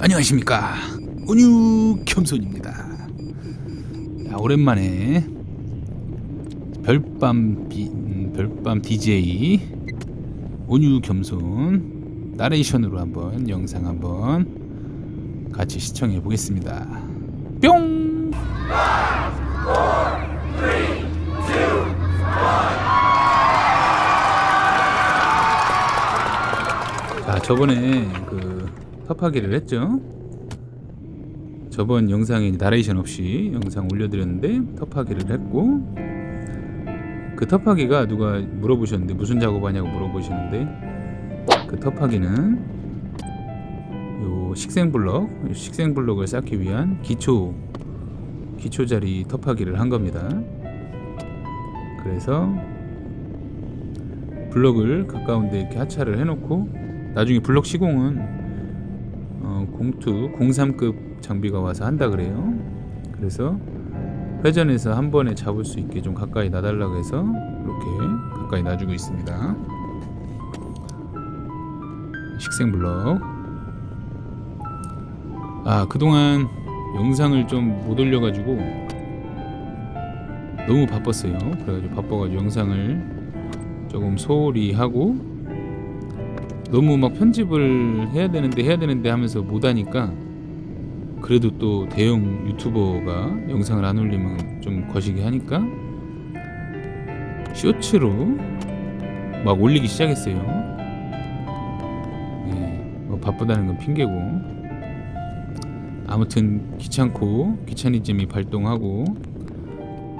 안녕하십니까, 온유 겸손입니다. 야, 오랜만에 별밤 DJ 온유 겸손 나레이션으로 한번 영상 한번 같이 시청해 보겠습니다. 뿅. 자, 저번에 섭하기를 했죠. 저번 영상에 나레이션 없이 영상 올려드렸는데 텁하기를 했고, 그 텁하기가 누가 물어보셨는데 무슨 작업하냐고 물어보시는데, 그 텁하기는 요 식생블럭을 쌓기 위한 기초자리 텁하기를 한 겁니다. 그래서 블럭을 가까운데 이렇게 하차를 해놓고, 나중에 블럭 시공은 03급 장비가 와서 한다 그래요. 그래서 회전해서 한 번에 잡을 수 있게 좀 가까이 놔달라고 해서 이렇게 가까이 놔주고 있습니다. 식생블럭. 그동안 영상을 좀 못 올려가지고 너무 바빴어요. 그래가지고 바빠가지고 영상을 조금 소홀히 하고, 너무 막 편집을 해야 되는데 하면서 못하니까, 그래도 또 대형 유튜버가 영상을 안 올리면 좀 거시기 하니까 쇼츠로 막 올리기 시작했어요. 바쁘다는 건 핑계고, 아무튼 귀차니즘이 발동하고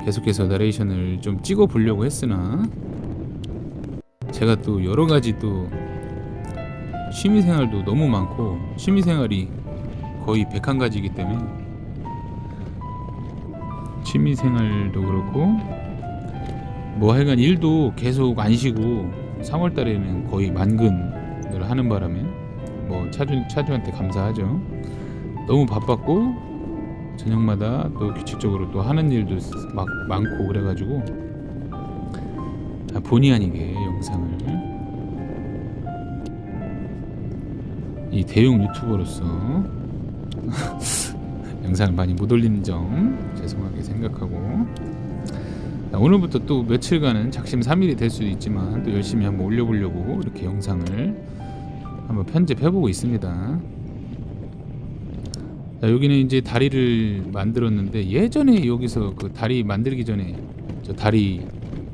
계속해서 나레이션을 좀 찍어 보려고 했으나, 제가 또 여러 가지 또 취미생활도 너무 많고, 취미생활이 거의 101가지이기 때문에 취미생활도 그렇고 뭐 하여간 일도 계속 안 쉬고, 3월달에는 거의 만근을 하는 바람에 뭐 차주한테 감사하죠. 너무 바빴고, 저녁마다 또 규칙적으로 또 하는 일도 막 많고 그래가지고 본의 아니게 영상을, 이 대형 유튜버로서 영상을 많이 못 올리는 점 죄송하게 생각하고, 오늘부터 또 며칠간은 작심삼일이 될 수도 있지만 또 열심히 한번 올려보려고 이렇게 영상을 한번 편집해보고 있습니다. 자, 여기는 이제 다리를 만들었는데, 예전에 여기서 그 다리 만들기 전에 저 다리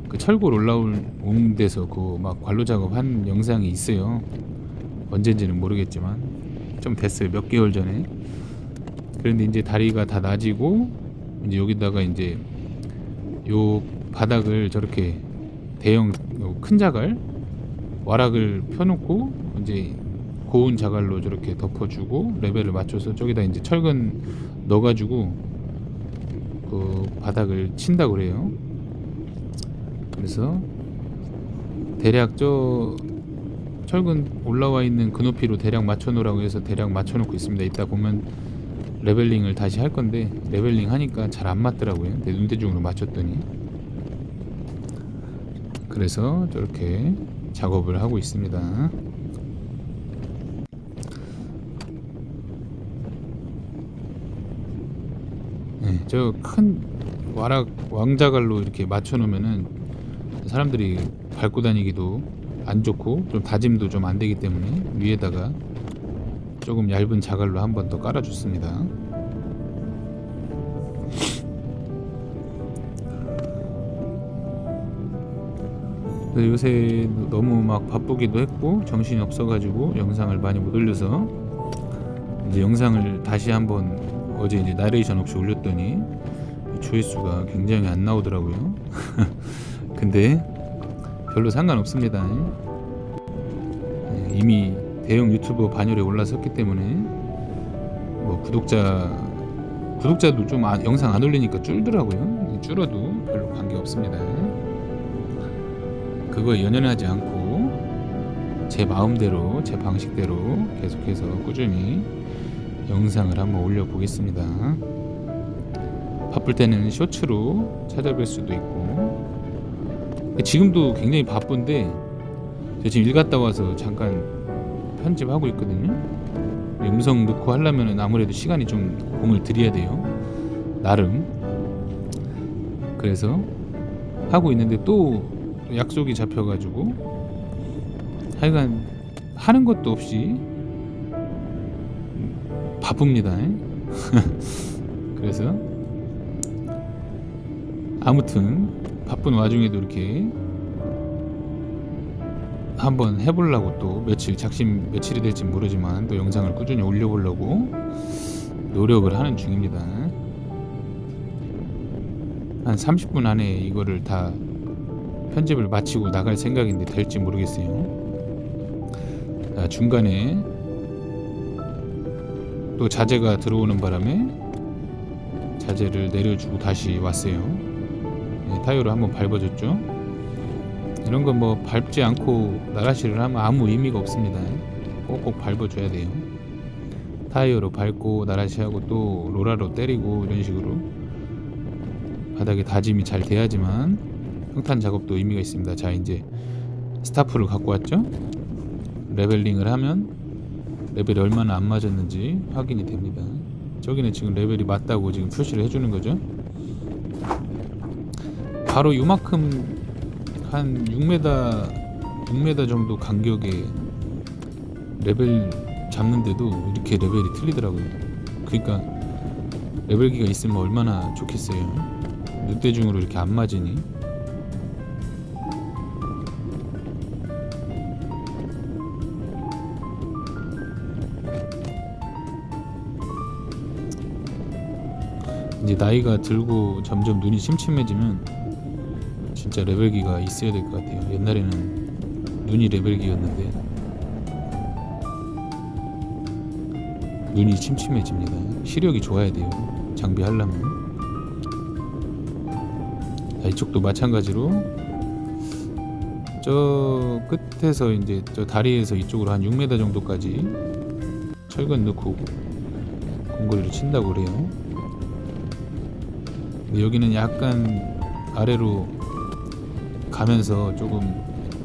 그 철골 올라온 데서 그 막 관로 작업한 영상이 있어요. 언젠지는 모르겠지만 좀 됐어요. 몇 개월 전에. 그런데 이제 다리가 다 낮이고, 이제 여기다가 이제 요 바닥을 저렇게 대형 큰 자갈 와락을 펴놓고 이제 고운 자갈로 저렇게 덮어주고 레벨을 맞춰서 저기다 이제 철근 넣어가지고 그 바닥을 친다 그래요. 그래서 대략 저 철근 올라와 있는 그 높이로 대략 맞춰 놓으라고 해서 대략 맞춰 놓고 있습니다. 이따 보면 레벨링을 다시 할 건데, 레벨링 하니까 잘 안 맞더라고요. 내 눈대중으로 맞췄더니. 그래서 저렇게 작업을 하고 있습니다. 저 큰 왕자갈로 이렇게 맞춰 놓으면은 사람들이 밟고 다니기도 안 좋고, 좀 다짐도 좀 안 되기 때문에 위에다가 조금 얇은 자갈로 한 번 더 깔아줬습니다. 요새 너무 막 바쁘기도 했고 정신이 없어가지고 영상을 많이 못 올려서, 이제 영상을 다시 한번 어제 이제 나레이션 없이 올렸더니 조회수가 굉장히 안 나오더라고요. 근데 별로 상관없습니다. 이미 대형 유튜버 반열에 올라섰기 때문에 뭐 구독자도 좀 영상 안 올리니까 줄더라고요. 줄어도 별로 관계 없습니다. 그거에 연연하지 않고 제 마음대로, 제 방식대로 계속해서 꾸준히 영상을 한번 올려보겠습니다. 바쁠 때는 쇼츠로 찾아뵐 수도 있고, 지금도 굉장히 바쁜데 저 지금 일 갔다 와서 잠깐 편집하고 있거든요. 음성 넣고 하려면은 아무래도 시간이 좀 공을 들여야 돼요, 나름. 그래서 하고 있는데 또 약속이 잡혀가지고 하여간 하는 것도 없이 바쁩니다. 그래서 아무튼 바쁜 와중에도 이렇게 한번 해보려고, 또 며칠, 작심 며칠이 될지 모르지만 또 영상을 꾸준히 올려보려고 노력을 하는 중입니다. 한 30분 안에 이거를 다 편집을 마치고 나갈 생각인데 될지 모르겠어요. 중간에 또 자재가 들어오는 바람에 자재를 내려주고 다시 왔어요. 타이어를 한번 밟아줬죠. 이런 거 뭐 밟지 않고 나가시를 하면 아무 의미가 없습니다. 꼭꼭 밟아줘야 돼요. 타이어로 밟고 나라시하고 또 로라로 때리고 이런 식으로 바닥에 다짐이 잘 돼야지만 평탄 작업도 의미가 있습니다. 자, 이제 스타프를 갖고 왔죠. 레벨링을 하면 레벨이 얼마나 안 맞았는지 확인이 됩니다. 저기는 지금 레벨이 맞다고 지금 표시를 해주는 거죠. 바로 요만큼 한 6m 정도 간격에 레벨 잡는데도 이렇게 레벨이 틀리더라고요. 그러니까 레벨기가 있으면 얼마나 좋겠어요. 늑대중으로 이렇게 안 맞으니. 이제 나이가 들고 점점 눈이 침침해지면 진짜 레벨기가 있어야 될 것 같아요. 옛날에는 눈이 레벨기였는데 눈이 침침해집니다. 시력이 좋아야 돼요, 장비하려면. 자, 이쪽도 마찬가지로 저 끝에서 이제 저 다리에서 이쪽으로 한 6m 정도까지 철근 넣고 공고리를 친다고 그래요. 근데 여기는 약간 아래로 가면서 조금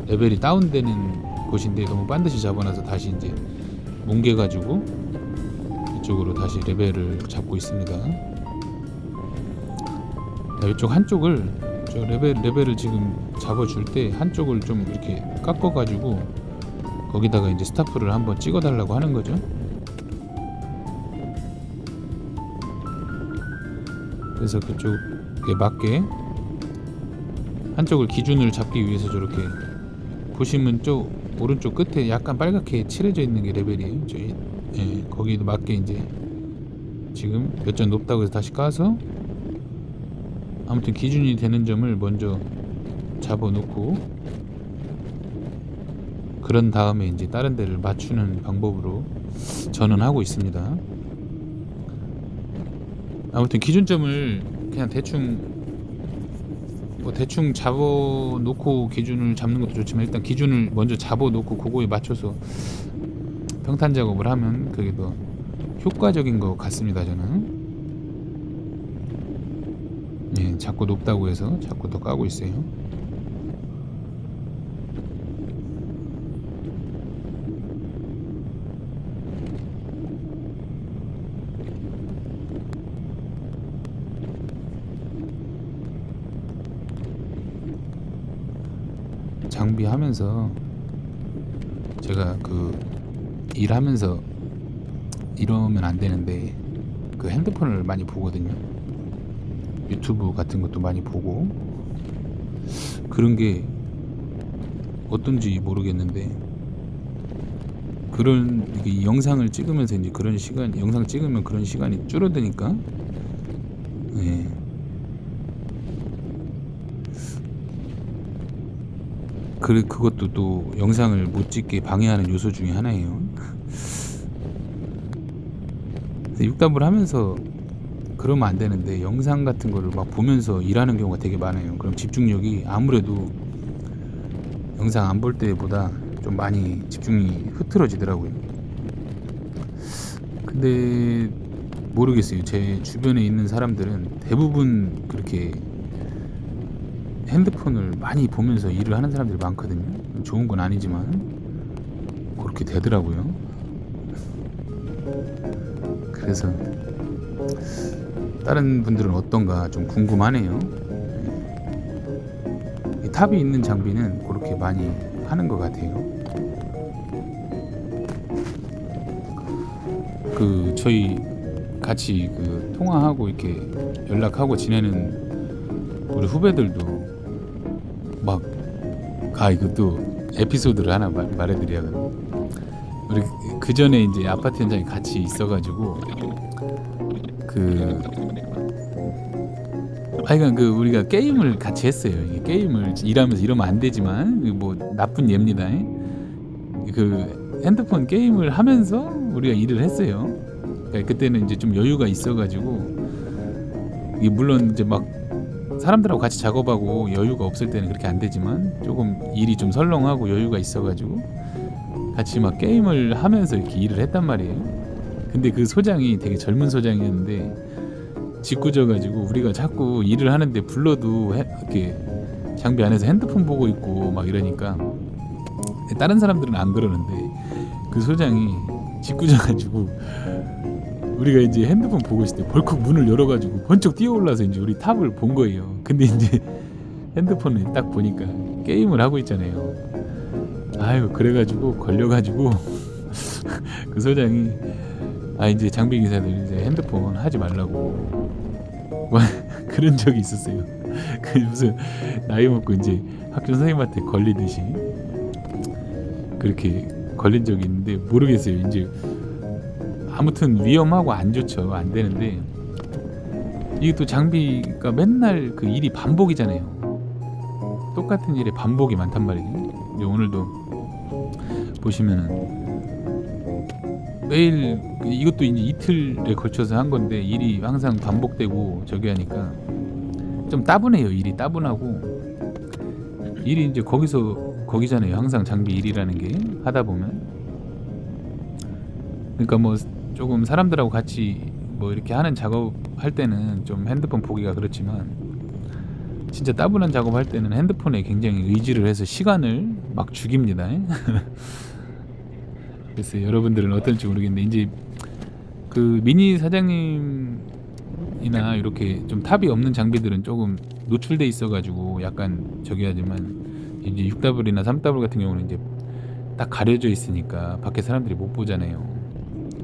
레벨이 다운되는 곳인데 너무 반드시 잡아놔서 다시 이제 뭉개가지고 이쪽으로 다시 레벨을 잡고 있습니다. 자, 이쪽 한쪽을 저 레벨을 지금 잡아줄 때 한쪽을 좀 이렇게 깎아가지고 거기다가 이제 스타프를 한번 찍어달라고 하는 거죠. 그래서 그쪽에 맞게 한쪽을 기준을 잡기 위해서 저렇게 보시면 쪽 오른쪽 끝에 약간 빨갛게 칠해져 있는 게 레벨이에요. 거기도 맞게 이제 지금 몇 점 높다고 해서 다시 까서 아무튼 기준이 되는 점을 먼저 잡아 놓고 그런 다음에 이제 다른 데를 맞추는 방법으로 저는 하고 있습니다. 아무튼 기준점을 그냥 대충 잡아놓고 기준을 잡는 것도 좋지만 일단 기준을 먼저 잡아놓고 그거에 맞춰서 평탄 작업을 하면 그게 더 효과적인 것 같습니다. 저는 자꾸 높다고 해서 자꾸 더 까고 있어요. 장비하면서 제가 그 일하면서 이러면 안 되는데 그 핸드폰을 많이 보거든요. 유튜브 같은 것도 많이 보고 그런 게 어떤지 모르겠는데 그런 이게 영상을 찍으면서 이제 그런 시간 영상 찍으면 그런 시간이 줄어드니까 그것도 또 영상을 못 찍게 방해하는 요소 중에 하나예요. 육답을 하면서 그러면 안 되는데 영상 같은 거를 막 보면서 일하는 경우가 되게 많아요. 그럼 집중력이 아무래도 영상 안 볼 때보다 좀 많이 집중이 흐트러지더라고요. 근데 모르겠어요. 제 주변에 있는 사람들은 대부분 그렇게 핸드폰을 많이 보면서 일을 하는 사람들이 많거든요. 좋은 건 아니지만 그렇게 되더라고요. 그래서 다른 분들은 어떤가 좀 궁금하네요. 이 탑이 있는 장비는 그렇게 많이 하는 것 같아요. 그 저희 같이 그 통화하고 이렇게 연락하고 지내는 우리 후배들도 막 이것도 에피소드를 하나 말해드려야겠네. 우리 그 전에 이제 아파트 현장에 같이 있어가지고 하여간 우리가 게임을 같이 했어요. 이게 게임을 일하면서 이러면 안 되지만 뭐 나쁜 예입니다. 그 핸드폰 게임을 하면서 우리가 일을 했어요. 그러니까 그때는 이제 좀 여유가 있어가지고 이게 물론 이제 막 사람들하고 같이 작업하고 여유가 없을 때는 그렇게 안 되지만 조금 일이 좀 설렁하고 여유가 있어가지고 같이 막 게임을 하면서 이렇게 일을 했단 말이에요. 근데 그 소장이 되게 젊은 소장이었는데 짓궂어가지고 우리가 자꾸 일을 하는데 불러도 이렇게 장비 안에서 핸드폰 보고 있고 막 이러니까 다른 사람들은 안 그러는데 그 소장이 짓궂어가지고 우리가 이제 핸드폰 보고 있을 때 벌컥 문을 열어가지고 번쩍 뛰어올라서 이제 우리 탑을 본 거예요. 근데 이제 핸드폰을 딱 보니까 게임을 하고 있잖아요. 아유, 그래가지고 걸려가지고 그 소장이 이제 장비 기사들 이제 핸드폰 하지 말라고 그런 적이 있었어요. 그 무슨 나이 먹고 이제 학교 선생님한테 걸리듯이 그렇게 걸린 적이 있는데 모르겠어요. 이제 아무튼 위험하고 안 좋죠. 안 되는데 이게 또 장비가 맨날 그 일이 반복이잖아요. 똑같은 일에 반복이 많단 말이에요. 이제 오늘도 보시면은 매일 이것도 이제 이틀에 걸쳐서 한 건데 일이 항상 반복되고 저기 하니까 좀 따분해요. 일이 따분하고 일이 이제 거기잖아요. 항상 장비 일이라는 게 하다 보면 그러니까 뭐 조금 사람들하고 같이 뭐 이렇게 하는 작업 할 때는 좀 핸드폰 보기가 그렇지만 진짜 따분한 작업할 때는 핸드폰에 굉장히 의지를 해서 시간을 막 죽입니다. 그래서 여러분들은 어떨지 모르겠는데 이제 그 미니 사장님이나 이렇게 좀 탑이 없는 장비들은 조금 노출돼 있어가지고 약간 저기 하지만 이제 6W나 3W 같은 경우는 이제 딱 가려져 있으니까 밖에 사람들이 못 보잖아요.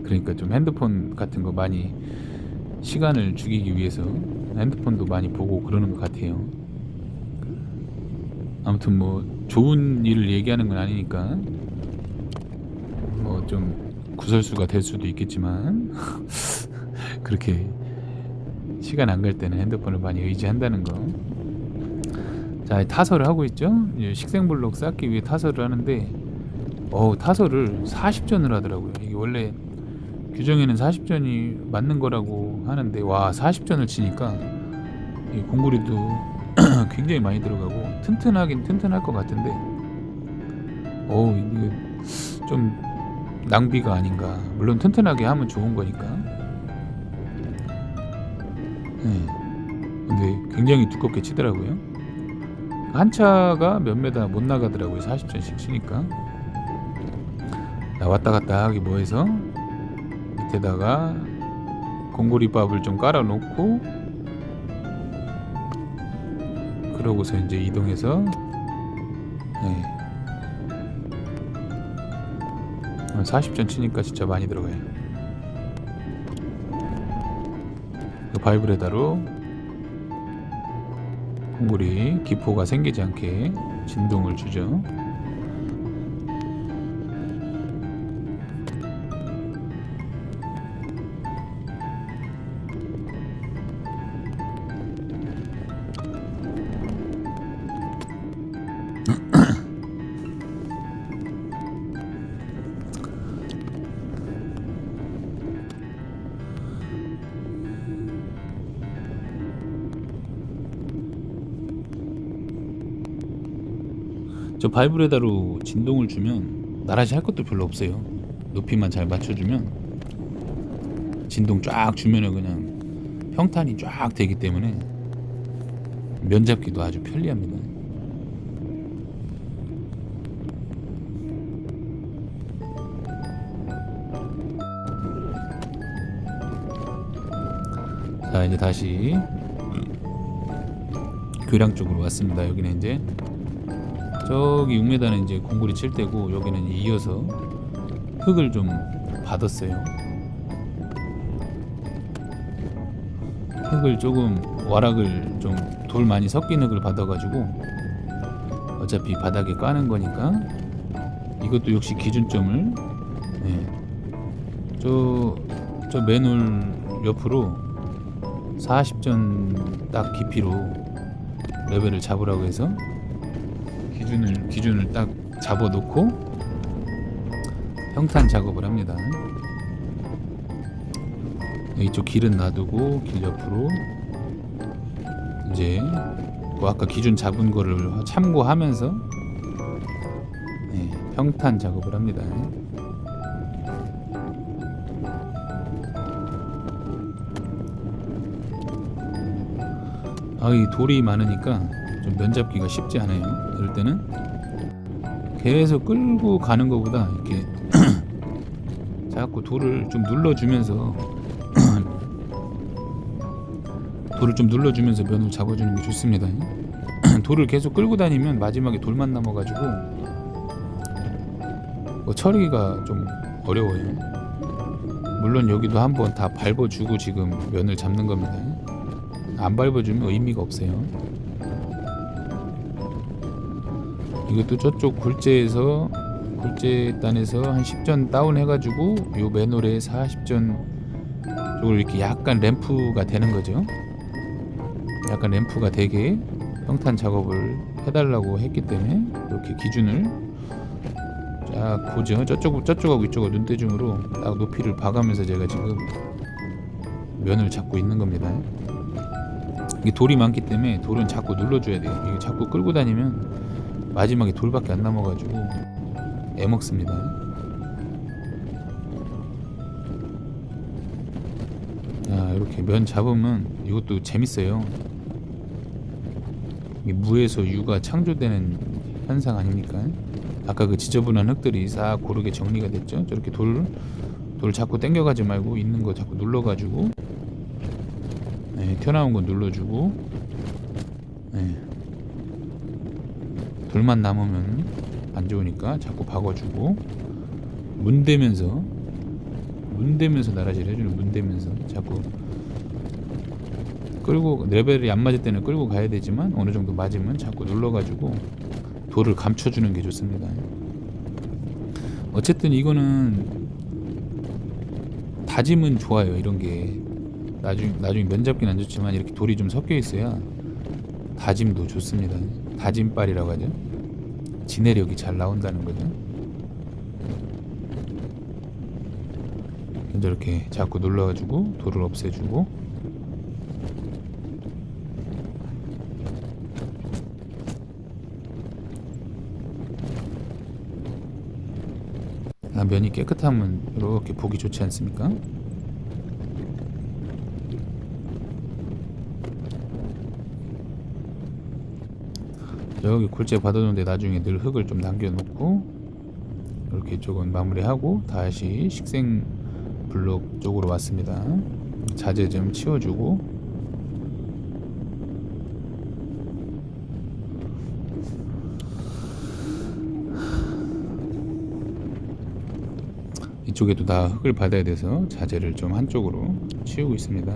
그러니까 좀 핸드폰 같은 거 많이 시간을 죽이기 위해서 핸드폰도 많이 보고 그러는 것 같아요. 아무튼 뭐 좋은 일을 얘기하는 건 아니니까 뭐 좀 구설수가 될 수도 있겠지만 그렇게 시간 안 갈 때는 핸드폰을 많이 의지한다는 거. 자, 타설을 하고 있죠. 식생블록 쌓기 위해 타설을 하는데 타설을 40전을 하더라고요. 이게 원래 규정에는 40전이 맞는 거라고 하는데 와 40전을 치니까 이 공구리도 굉장히 많이 들어가고 튼튼하긴 튼튼할 것 같은데 이게 좀 낭비가 아닌가. 물론 튼튼하게 하면 좋은 거니까. 근데 굉장히 두껍게 치더라고요. 한 차가 몇 메다 못 나가더라고요. 40전씩 치니까. 왔다 갔다 하기 뭐해서 밑에다가 공구리밥을 좀 깔아 놓고 그러고서 이제 이동해서 40전 치니까 진짜 많이 들어가요. 그 바이브레다로 공구리 기포가 생기지 않게 진동을 주죠. 저 바이브레다로 진동을 주면 나라시 할 것도 별로 없어요. 높이만 잘 맞춰주면 진동 쫙 주면은 그냥 평탄이 쫙 되기 때문에 면잡기도 아주 편리합니다. 자, 이제 다시 교량 쪽으로 왔습니다. 여기는 이제 저기 6m는 이제 공구리 칠 때고, 여기는 이어서 흙을 좀 받았어요. 흙을 조금, 와락을 좀 돌 많이 섞인 흙을 받아가지고, 어차피 바닥에 까는 거니까 이것도 역시 기준점을, 네, 저 맨홀 옆으로 40전 딱 깊이로 레벨을 잡으라고 해서 기준을 딱 잡아 놓고 평탄 작업을 합니다. 이쪽 길은 놔두고 길 옆으로 이제 그 아까 기준 잡은 거를 참고하면서, 네, 평탄 작업을 합니다. 이 돌이 많으니까 좀 면 잡기가 쉽지 않아요. 이럴 때는 계속 끌고 가는 것보다 이렇게 자꾸 돌을 좀 눌러주면서 면을 잡아주는 게 좋습니다. 돌을 계속 끌고 다니면 마지막에 돌만 남아가지고 처리가 좀 어려워요. 물론 여기도 한번 다 밟아주고 지금 면을 잡는 겁니다. 안 밟아주면 의미가 없어요. 이것도 저쪽 굴재단에서 한 10전 다운 해가지고 요 맨홀에 40전 쪽으로 이렇게 약간 램프가 되는 거죠. 약간 램프가 되게 평탄 작업을 해달라고 했기 때문에 이렇게 기준을 쫙 보죠. 저쪽하고 이쪽하고 눈대중으로 딱 높이를 봐가면서 제가 지금 면을 잡고 있는 겁니다. 이게 돌이 많기 때문에 돌은 자꾸 눌러줘야 돼요. 이게 자꾸 끌고 다니면 마지막에 돌밖에 안 남아가지고 애먹습니다. 이렇게 면 잡으면 이것도 재밌어요. 이게 무에서 유가 창조되는 현상 아닙니까? 아까 그 지저분한 흙들이 싹 고르게 정리가 됐죠. 저렇게 돌 자꾸 당겨가지 말고 있는 거 자꾸 눌러가지고, 네, 튀어나온 거 눌러주고, 네, 돌만 남으면 안 좋으니까 자꾸 박아주고, 문대면서 나라질 해주는, 문대면서 자꾸 끌고, 레벨이 안 맞을 때는 끌고 가야 되지만 어느 정도 맞으면 자꾸 눌러가지고 돌을 감춰주는 게 좋습니다. 어쨌든 이거는 다짐은 좋아요. 이런 게 나중에 면 잡기는 안 좋지만 이렇게 돌이 좀 섞여 있어야 다짐도 좋습니다. 다짐빨이라고 하죠. 지내력이 잘 나온다는 거죠. 이렇게 자꾸 눌러가지고 돌을 없애주고, 면이 깨끗하면 이렇게 보기 좋지 않습니까? 여기 골재 받아놓은데 나중에 늘 흙을 좀 남겨놓고 이렇게 쪽은 마무리하고 다시 식생 블록 쪽으로 왔습니다. 자재 좀 치워주고, 이쪽에도 다 흙을 받아야 돼서 자재를 좀 한쪽으로 치우고 있습니다.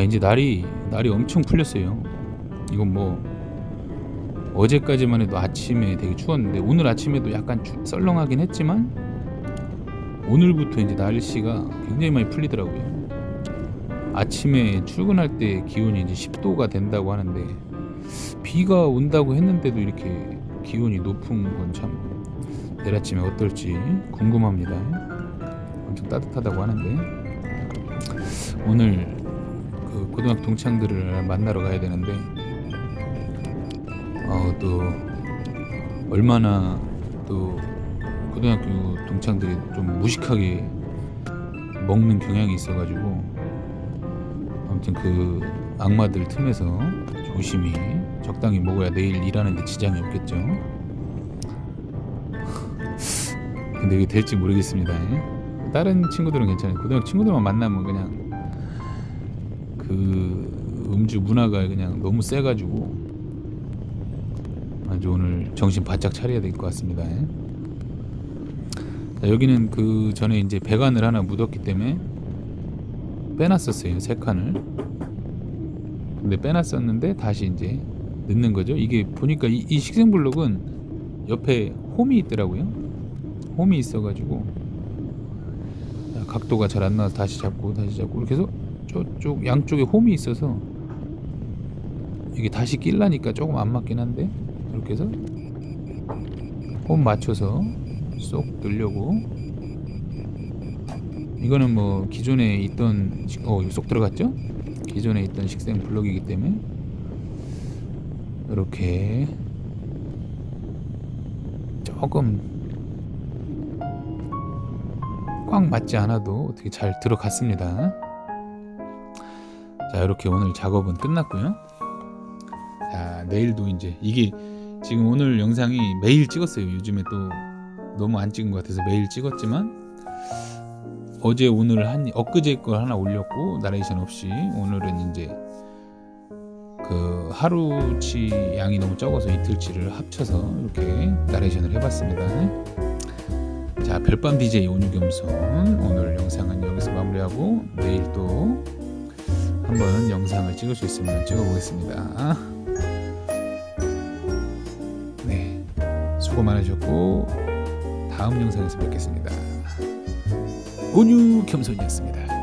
이제 날이 엄청 풀렸어요. 이건 뭐 어제까지만 해도 아침에 되게 추웠는데, 오늘 아침에도 약간 썰렁하긴 했지만 오늘부터 이제 날씨가 굉장히 많이 풀리더라고요. 아침에 출근할 때 기온이 이제 10도가 된다고 하는데, 비가 온다고 했는데도 이렇게 기온이 높은 건 참 내일 아침에 어떨지 궁금합니다. 엄청 따뜻하다고 하는데, 오늘 그 고등학교 동창들을 만나러 가야 되는데, 또 얼마나 또 고등학교 동창들이 좀 무식하게 먹는 경향이 있어가지고 아무튼 그 악마들 틈에서 조심히 적당히 먹어야 내일 일하는데 지장이 없겠죠. 근데 이게 될지 모르겠습니다. 다른 친구들은 괜찮아요. 고등학교 친구들만 만나면 그냥 그 음주 문화가 그냥 너무 세가지고 아주 오늘 정신 바짝 차려야 될 것 같습니다. 자, 여기는 그 전에 이제 배관을 하나 묻었기 때문에 빼놨었어요, 3칸을. 근데 빼놨었는데 다시 이제 넣는 거죠. 이게 보니까 이 식생블록은 옆에 홈이 있더라고요. 홈이 있어가지고 각도가 잘 안 나와서 다시 잡고 이렇게 해서 저쪽 양쪽에 홈이 있어서 이게 다시 끼려니까 조금 안 맞긴 한데 이렇게 해서 홈 맞춰서 쏙 넣으려고. 이거는 뭐 기존에 있던 쏙 들어갔죠? 기존에 있던 식생 블록이기 때문에 이렇게 조금 꽉 맞지 않아도 어떻게 잘 들어갔습니다. 자, 이렇게 오늘 작업은 끝났고요. 자, 내일도 이제 이게 지금 오늘 영상이 매일 찍었어요. 요즘에 또 너무 안 찍은 것 같아서 매일 찍었지만 어제 오늘 엊그제 걸 하나 올렸고 나레이션 없이, 오늘은 이제 그 하루치 양이 너무 적어서 이틀치를 합쳐서 이렇게 나레이션을 해봤습니다. 자, 별밤 DJ 온유겸손 오늘 영상은 여기서 마무리하고 내일 또 한번 영상을 찍을 수 있으면 찍어보겠습니다. 네, 수고 많으셨고 다음 영상에서 뵙겠습니다. 온유겸손이었습니다.